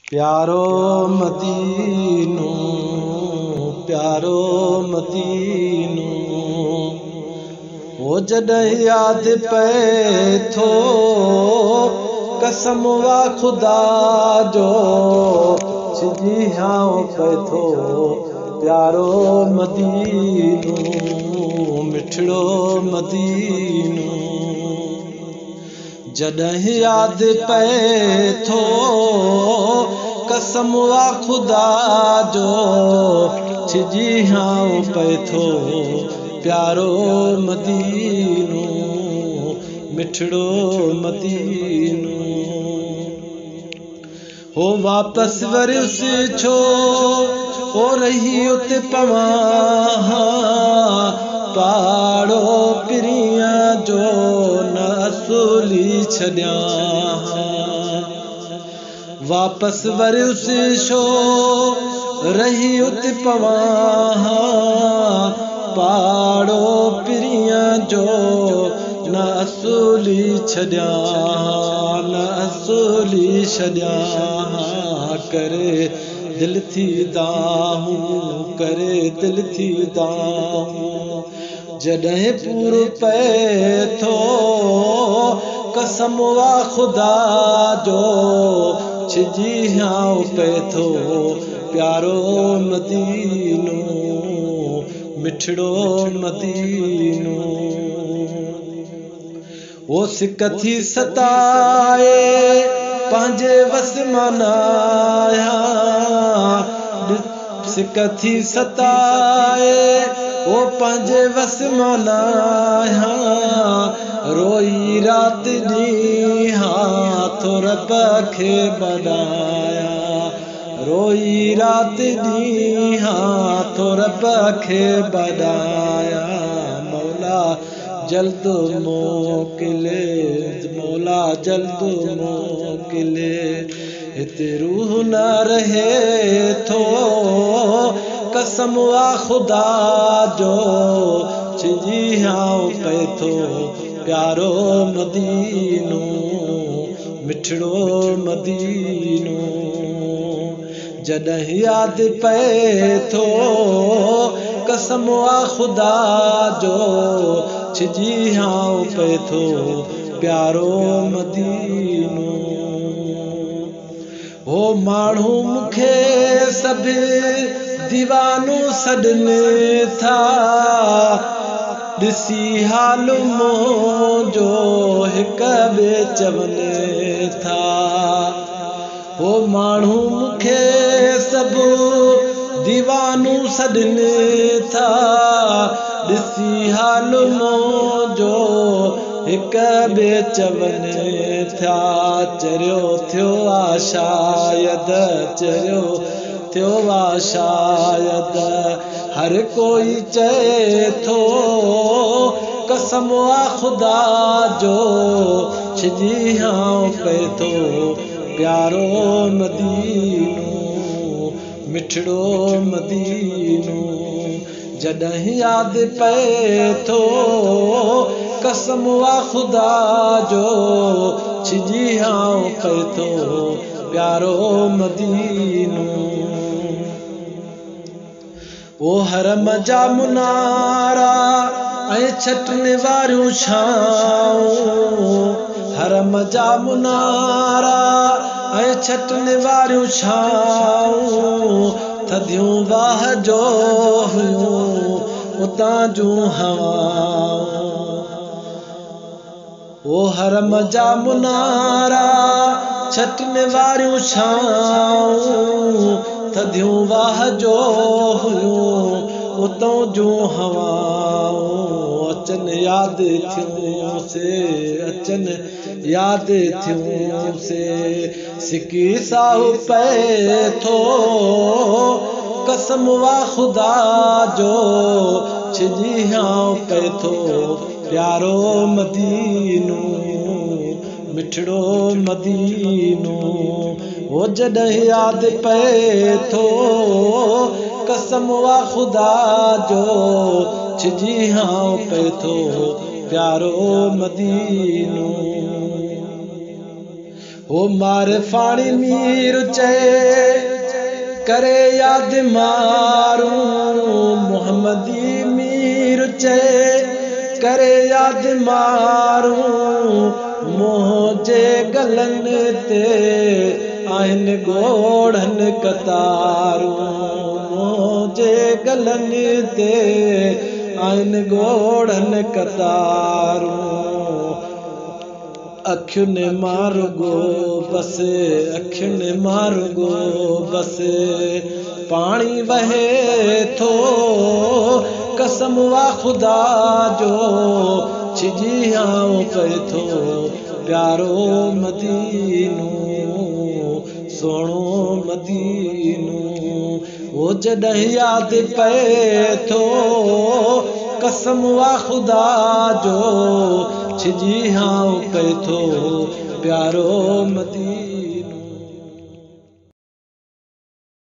प्यारो मदीनो, प्यारो मदीनो, ओ जॾहिं याद पए थो कसम वा खुदा जो सिजी हाँ पए थो। प्यारो मदीनो, मिठड़ो मदीनो, जॾहिं याद पए थो कसम वा खुदा जो सिजी हाँ पए थो। प्यारो मदीनो, मिठड़ो मदीनो, हो वापस वरिस छो हो रही उते पवां पाड़ो पिरिया जो न असूली छॾियां। वापस वरिस छो रही उते पवां पाड़ो पिरिया जो न असूली छॾियां, न असूली छॾियां। करे दिल थी दाहूं, करे दिल थी दाहूं, जॾहिं पूरो पए थो कसम वा खुदा जो सिजी हाँ पए थो। प्यारो मदीनो, मिठड़ो मदीनो, वो सिक थी सताए पंहिंजे वस मनाया, सिक थी सताए वो पंहिंजे वस मनाया। रोई रात ॾींहुं थो रब खे बधाया, रोई रात ॾींहुं थो रब खे बधाया। मौला जल्द मोकिले, मौला जल्द मोकिले, हिते रूह न रहे थो कसम वा खुदा जो सिजी हाँ पए थो। प्यारो मदीनो, मिठड़ो मदीनो, जॾहिं याद पए थो कसम वा खुदा जो सिजी हाँ पए थो। प्यारो मदीनो, हो माण्हू मूंखे सभु दीवानो सॾनि था, ॾिसी हाल मुंहिंजो हिक ॿिए चवनि था। हो माण्हू मूंखे सभु दीवानो सॾनि था, ॾिसी हाल मुंहिंजो हिक ॿिए चवनि था। चरियो थियो आहे शायद, चरियो थियो आहे शायद, हर कोई चए थो कसम वा खुदा जो सिजी हाँ पए थो। प्यारो मदीनो, मिठड़ो मदीनो, जॾहिं याद पए थो कसम वा खुदा जो सिजी हाँ पए थो। प्यारो मदीनो, ओ हरम जा मुनारा ऐं छटनि वारियूं छाऊं, हरम जा मुनारा ऐं छटनि वारियूं छाऊं, थधियूं वाह जो हुयूं उतां जूं हवाऊं। ओ हरम जा मुनारा छटनि वारियूं छाऊं, थधियूं वाह जो हुयूं उतां जूं हवाऊं। अचनि यादि थियूं से, अचनि यादि थियूं से, सिकी साहु पए थो कसम वा खुदा जो सिजी हाँ पए थो। प्यारो मदीनो, मिठड़ो मदीनो, हो जॾहिं याद पए थो कसम वा खुदा जो सिजी हाँ पए थो। प्यारो मदीनो, हो मारे फाणी मीर चए करे याद मारू मोहम्मदी मीर चए करे याद मारू मोजे गलन ते आइन गोड़न कतारू मोजे गलन ते आइन गोड़न कतारू अखियुनि मारुगो बस अखियुनि मारुगो बस पानी वहे थो कसम वा खुदा जो छिजियाऊं पए थो प्यारो मदीनो सोणो मदीनो वो जॾहिं यादि पए थो कसम वा खुदा जो छिजियाऊं पए थो प्यारो मदीनो।